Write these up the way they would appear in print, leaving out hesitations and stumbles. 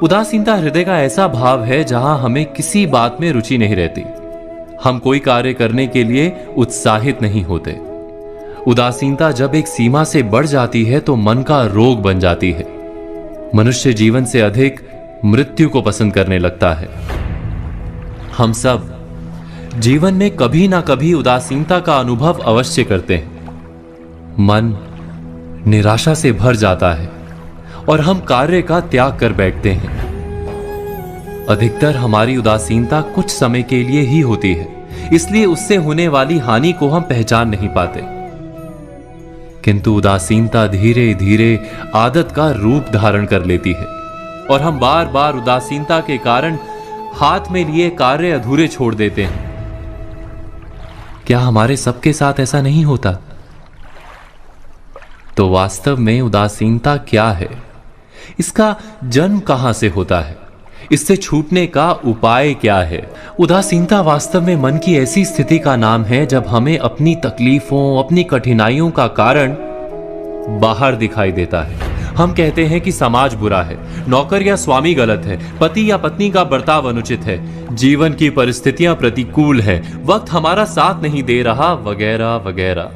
उदासीनता हृदय का ऐसा भाव है जहां हमें किसी बात में रुचि नहीं रहती। हम कोई कार्य करने के लिए उत्साहित नहीं होते। उदासीनता जब एक सीमा से बढ़ जाती है तो मन का रोग बन जाती है। मनुष्य जीवन से अधिक मृत्यु को पसंद करने लगता है। हम सब जीवन में कभी ना कभी उदासीनता का अनुभव अवश्य करते हैं। मन निराशा से भर जाता है और हम कार्य का त्याग कर बैठते हैं। अधिकतर हमारी उदासीनता कुछ समय के लिए ही होती है, इसलिए उससे होने वाली हानि को हम पहचान नहीं पाते। किंतु उदासीनता धीरे धीरे आदत का रूप धारण कर लेती है और हम बार बार उदासीनता के कारण हाथ में लिए कार्य अधूरे छोड़ देते हैं। क्या हमारे सबके साथ ऐसा नहीं होता? तो वास्तव में उदासीनता क्या है? इसका जन्म कहां से होता है? इससे छूटने का उपाय क्या है? उदासीनता वास्तव में मन की ऐसी स्थिति का नाम है जब हमें अपनी तकलीफों, अपनी कठिनाइयों का कारण बाहर दिखाई देता है। हम कहते हैं कि समाज बुरा है, नौकर या स्वामी गलत है, पति या पत्नी का बर्ताव अनुचित है, जीवन की परिस्थितियां प्रतिकूल है, वक्त हमारा साथ नहीं दे रहा, वगैरह वगैरह।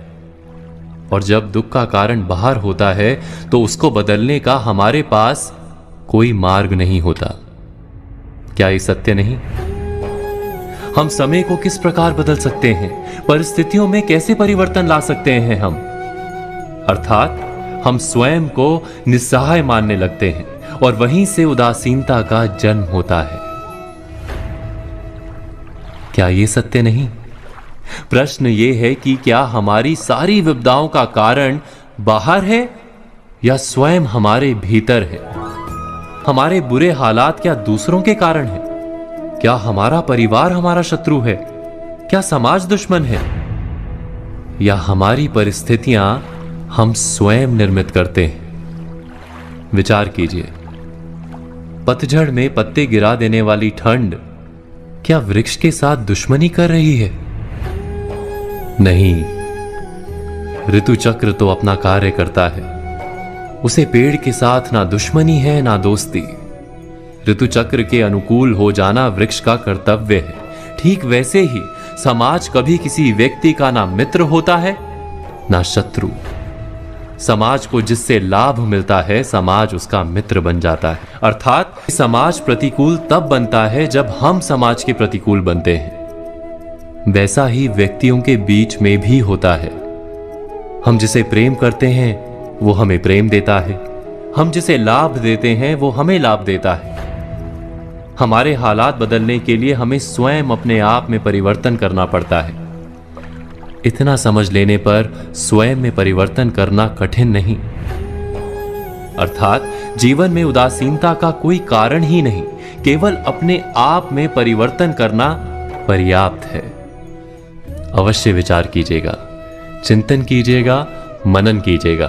और जब दुख का कारण बाहर होता है तो उसको बदलने का हमारे पास कोई मार्ग नहीं होता। क्या ये सत्य नहीं? हम समय को किस प्रकार बदल सकते हैं? परिस्थितियों में कैसे परिवर्तन ला सकते हैं हम? अर्थात हम स्वयं को निस्सहाय मानने लगते हैं और वहीं से उदासीनता का जन्म होता है। क्या ये सत्य नहीं? प्रश्न ये है कि क्या हमारी सारी विपदाओं का कारण बाहर है या स्वयं हमारे भीतर है? हमारे बुरे हालात क्या दूसरों के कारण है? क्या हमारा परिवार हमारा शत्रु है? क्या समाज दुश्मन है? या हमारी परिस्थितियां हम स्वयं निर्मित करते हैं? विचार कीजिए। पतझड़ में पत्ते गिरा देने वाली ठंड क्या वृक्ष के साथ दुश्मनी कर रही है? नहीं, ऋतु चक्र तो अपना कार्य करता है। उसे पेड़ के साथ ना दुश्मनी है ना दोस्ती। ऋतु चक्र के अनुकूल हो जाना वृक्ष का कर्तव्य है। ठीक वैसे ही समाज कभी किसी व्यक्ति का ना मित्र होता है ना शत्रु। समाज को जिससे लाभ मिलता है समाज उसका मित्र बन जाता है। अर्थात समाज प्रतिकूल तब बनता है जब हम समाज के प्रतिकूल बनते हैं। वैसा ही व्यक्तियों के बीच में भी होता है। हम जिसे प्रेम करते हैं वो हमें प्रेम देता है, हम जिसे लाभ देते हैं वो हमें लाभ देता है। हमारे हालात बदलने के लिए हमें स्वयं अपने आप में परिवर्तन करना पड़ता है। इतना समझ लेने पर स्वयं में परिवर्तन करना कठिन नहीं। अर्थात जीवन में उदासीनता का कोई कारण ही नहीं, केवल अपने आप में परिवर्तन करना पर्याप्त है। अवश्य विचार कीजिएगा, चिंतन कीजिएगा, मनन कीजिएगा।